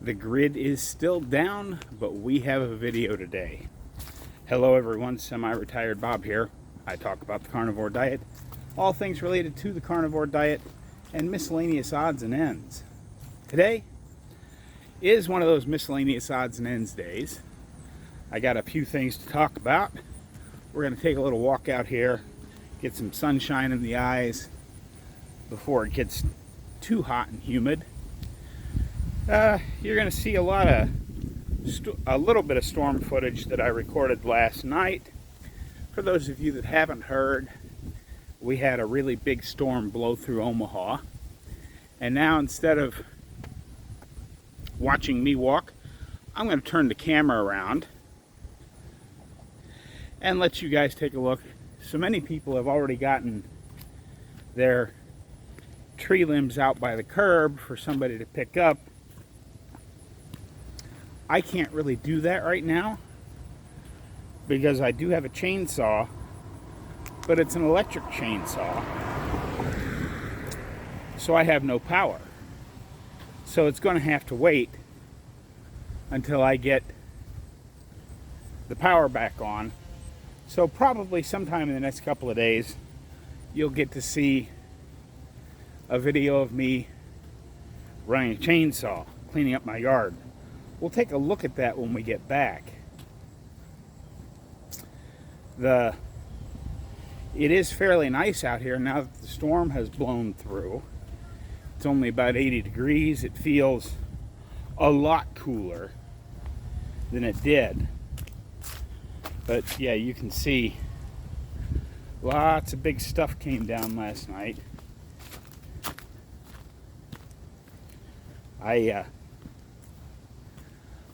The grid is still down, but we have a video today. Hello everyone, semi-retired Bob here. I talk about the carnivore diet, all things related to the carnivore diet, and miscellaneous odds and ends. Today is one of those miscellaneous odds and ends days. I got a few things to talk about. We're going to take a little walk out here, get some sunshine in the eyes before it gets too hot and humid. You're going to see a little bit of storm footage that I recorded last night. For those of you that haven't heard, we had a really big storm blow through Omaha, and now instead of watching me walk, I'm going to turn the camera around and let you guys take a look. So many people have already gotten their tree limbs out by the curb for somebody to pick up. I can't really do that right now because I do have a chainsaw, but it's an electric chainsaw, so I have no power. So it's going to have to wait until I get the power back on. So probably sometime in the next couple of days, you'll get to see a video of me running a chainsaw, cleaning up my yard. We'll take a look at that when we get back. It is fairly nice out here now that the storm has blown through. It's only about 80 degrees. It feels a lot cooler than it did. But yeah, you can see lots of big stuff came down last night.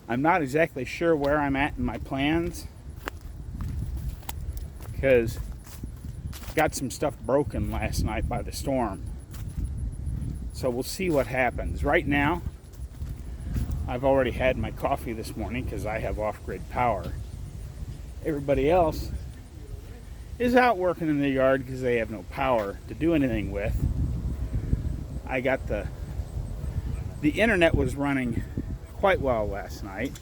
I'm not exactly sure where I'm at in my plans because got some stuff broken last night by the storm. So we'll see what happens. Right now, I've already had my coffee this morning because I have off-grid power. Everybody else is out working in the yard because they have no power to do anything with. I got the internet was running quite well last night,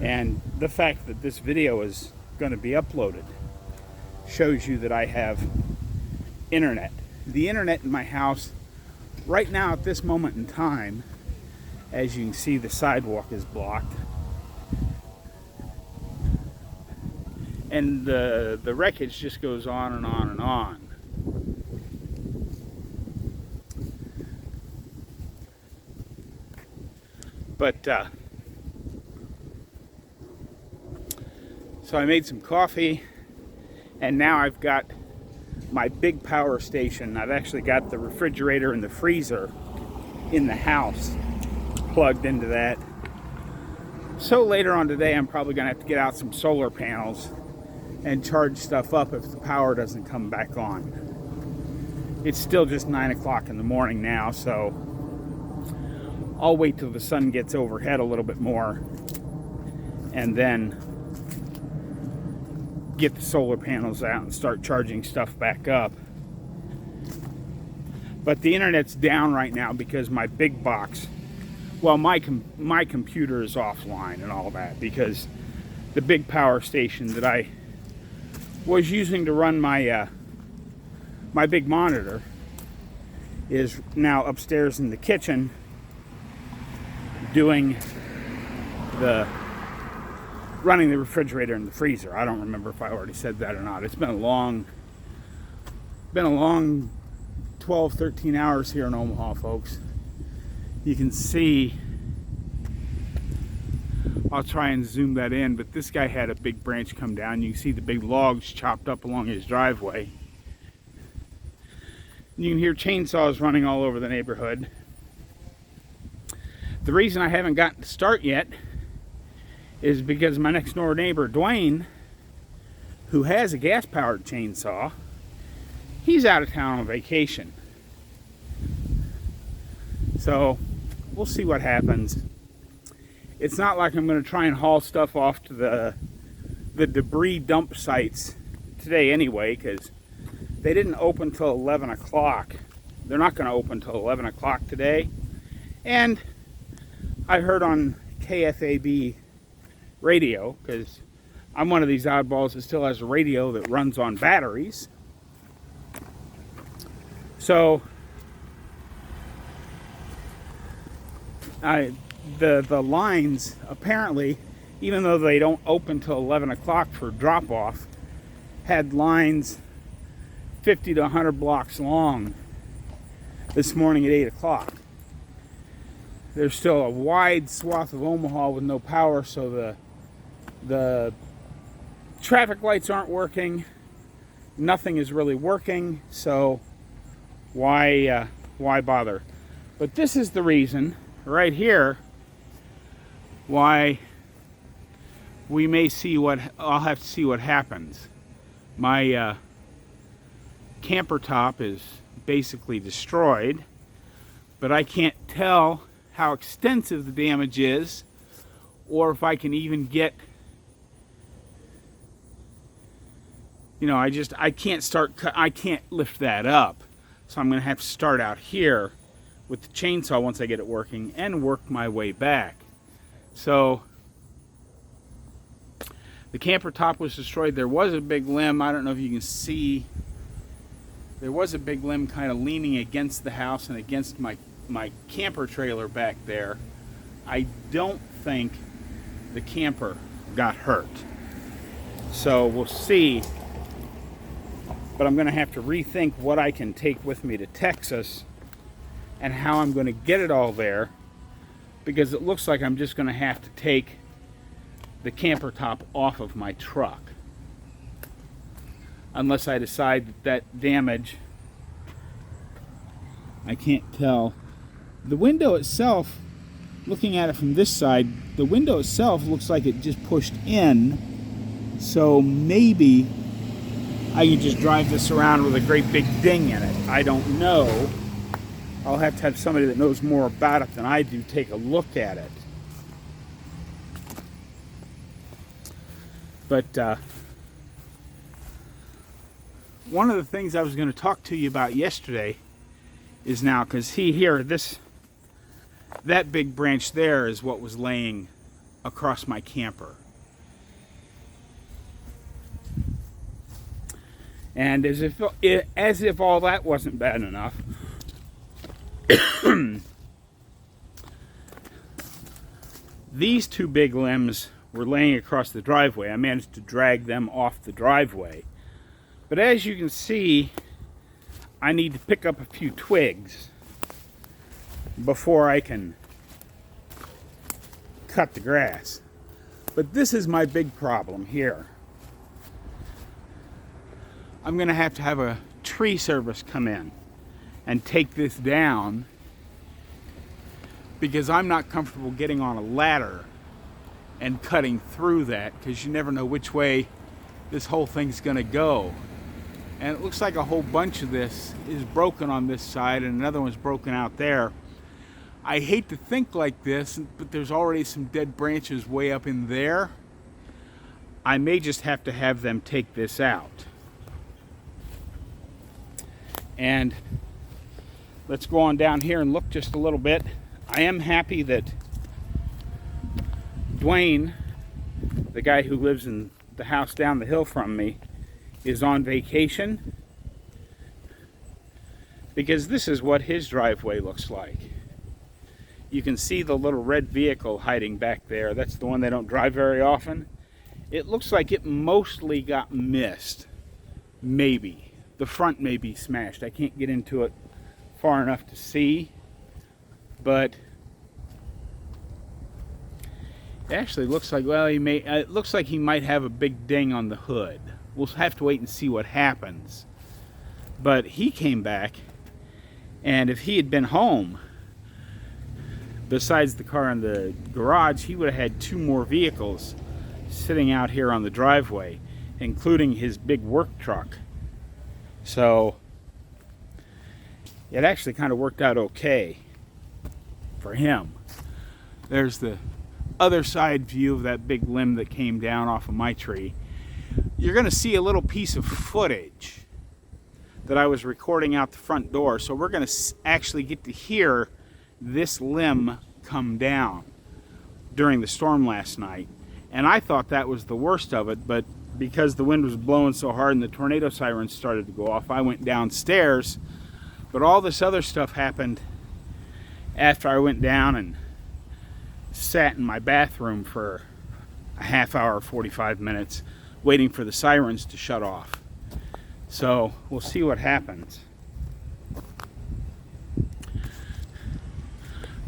and the fact that this video is going to be uploaded shows you that I have internet. The internet in my house right now at this moment in time, as you can see, the sidewalk is blocked, and the wreckage just goes on and on and on. But so I made some coffee, and now I've got my big power station. I've actually got the refrigerator and the freezer in the house plugged into that. So later on today, I'm probably going to have to get out some solar panels and charge stuff up if the power doesn't come back on. It's still just 9 o'clock in the morning now, so I'll wait till the sun gets overhead a little bit more and then get the solar panels out and start charging stuff back up. But the internet's down right now because my big box, well, my computer is offline and all that, because the big power station that I was using to run my my big monitor is now upstairs in the kitchen doing running the refrigerator and the freezer. I don't remember if I already said that or not. It's been a long 12, 13 hours here in Omaha, folks. You can see, I'll try and zoom that in, but this guy had a big branch come down. You can see the big logs chopped up along his driveway. You can hear chainsaws running all over the neighborhood. The reason I haven't gotten to start yet is because my next door neighbor, Dwayne, who has a gas-powered chainsaw, he's out of town on vacation. So we'll see what happens. It's not like I'm going to try and haul stuff off to the debris dump sites today anyway, because they didn't open till 11 o'clock. They're not going to open till 11 o'clock today. And I heard on KFAB radio, because I'm one of these oddballs that still has a radio that runs on batteries. So the lines apparently, even though they don't open till 11 o'clock for drop off, had lines 50 to 100 blocks long this morning at 8 o'clock. There's still a wide swath of Omaha with no power, so the traffic lights aren't working. Nothing is really working, so why bother? But this is the reason right here why we may see what I'll have to see what happens. My camper top is basically destroyed, but I can't tell how extensive the damage is, or if I can even get, you know, I can't lift that up. So I'm going to have to start out here with the chainsaw once I get it working and work my way back. So the camper top was destroyed. There was a big limb. I don't know if you can see. There was a big limb kind of leaning against the house and against my camper trailer back there. I don't think the camper got hurt. So we'll see. But I'm going to have to rethink what I can take with me to Texas and how I'm going to get it all there, because it looks like I'm just going to have to take the camper top off of my truck, unless I decide that damage, I can't tell. The window itself, looking at it from this side, the window itself looks like it just pushed in, so maybe I can just drive this around with a great big ding in it. I don't know. I'll have to have somebody that knows more about it than I do take a look at it. But one of the things I was going to talk to you about yesterday is now, because that big branch there is what was laying across my camper. And as if all that wasn't bad enough, these two big limbs were laying across the driveway. I managed to drag them off the driveway. But as you can see, I need to pick up a few twigs before I can cut the grass. But this is my big problem here. I'm going to have a tree service come in and take this down, because I'm not comfortable getting on a ladder and cutting through that, because you never know which way this whole thing's going to go. And it looks like a whole bunch of this is broken on this side and another one's broken out there. I hate to think like this, but there's already some dead branches way up in there. I may just have to have them take this out. And let's go on down here and look just a little bit. I am happy that Dwayne, the guy who lives in the house down the hill from me, is on vacation, because this is what his driveway looks like. You can see the little red vehicle hiding back there. That's the one they don't drive very often. It looks like it mostly got missed. Maybe. The front may be smashed. I can't get into it far enough to see, but it actually looks like, well, it looks like he might have a big ding on the hood. We'll have to wait and see what happens. But he came back, and if he had been home, besides the car in the garage, he would have had two more vehicles sitting out here on the driveway, including his big work truck. So it actually kind of worked out okay for him. There's the other side view of that big limb that came down off of my tree. You're going to see a little piece of footage that I was recording out the front door. So we're going to actually get to hear this limb come down. during the storm last night. And I thought that was the worst of it, but because the wind was blowing so hard and the tornado sirens started to go off, I went downstairs. But all this other stuff happened after I went down and sat in my bathroom for a half hour, 45 minutes, waiting for the sirens to shut off. So we'll see what happens.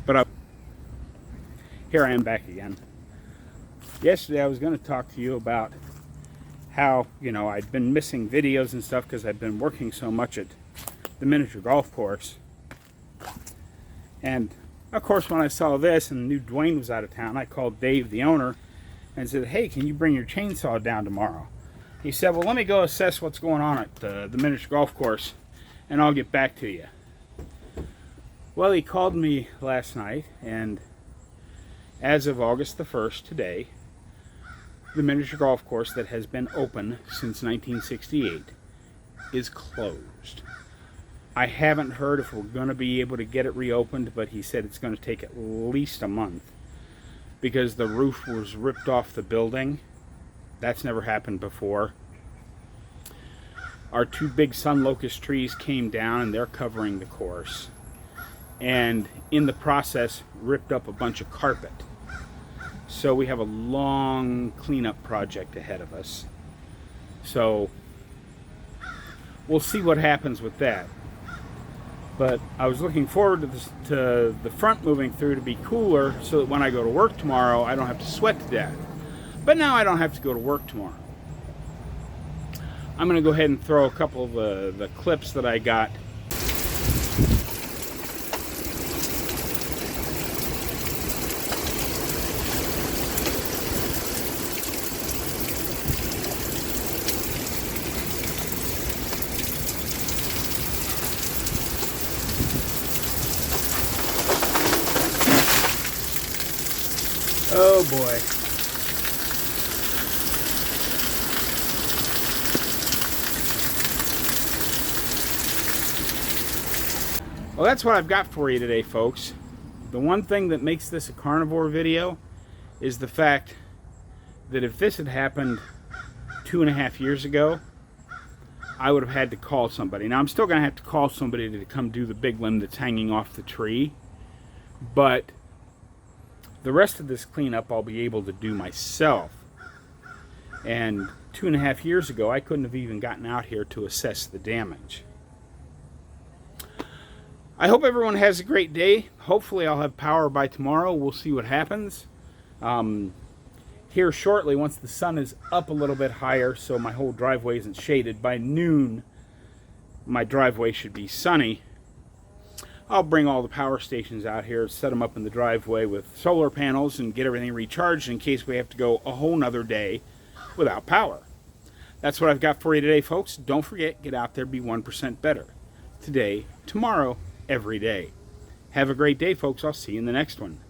But here I am back again. Yesterday I was going to talk to you about how, I'd been missing videos and stuff because I've been working so much at the miniature golf course. And of course, when I saw this and knew Dwayne was out of town, I called Dave, the owner, and said, hey, can you bring your chainsaw down tomorrow? He said, well, let me go assess what's going on at the miniature golf course, and I'll get back to you. Well, he called me last night, and as of August the 1st, today, the miniature golf course that has been open since 1968 is closed. I haven't heard if we're going to be able to get it reopened, but he said it's going to take at least a month because the roof was ripped off the building. That's never happened before. Our two big sun locust trees came down and they're covering the course. And in the process, ripped up a bunch of carpet. So we have a long cleanup project ahead of us. So we'll see what happens with that. But I was looking forward to the front moving through to be cooler so that when I go to work tomorrow, I don't have to sweat to death. But now I don't have to go to work tomorrow. I'm going to go ahead and throw a couple of the clips that I got. Oh boy. Well, that's what I've got for you today, folks. The one thing that makes this a carnivore video is the fact that if this had happened 2.5 years ago, I would have had to call somebody. Now, I'm still going to have to call somebody to come do the big limb that's hanging off the tree, but the rest of this cleanup I'll be able to do myself. And 2.5 years ago, I couldn't have even gotten out here to assess the damage. I hope everyone has a great day. Hopefully I'll have power by tomorrow. We'll see what happens. Here shortly, once the sun is up a little bit higher, so my whole driveway isn't shaded, by noon my driveway should be sunny. I'll bring all the power stations out here, set them up in the driveway with solar panels and get everything recharged in case we have to go a whole nother day without power. That's what I've got for you today, folks. Don't forget, get out there, be 1% better. Today, tomorrow, every day. Have a great day, folks. I'll see you in the next one.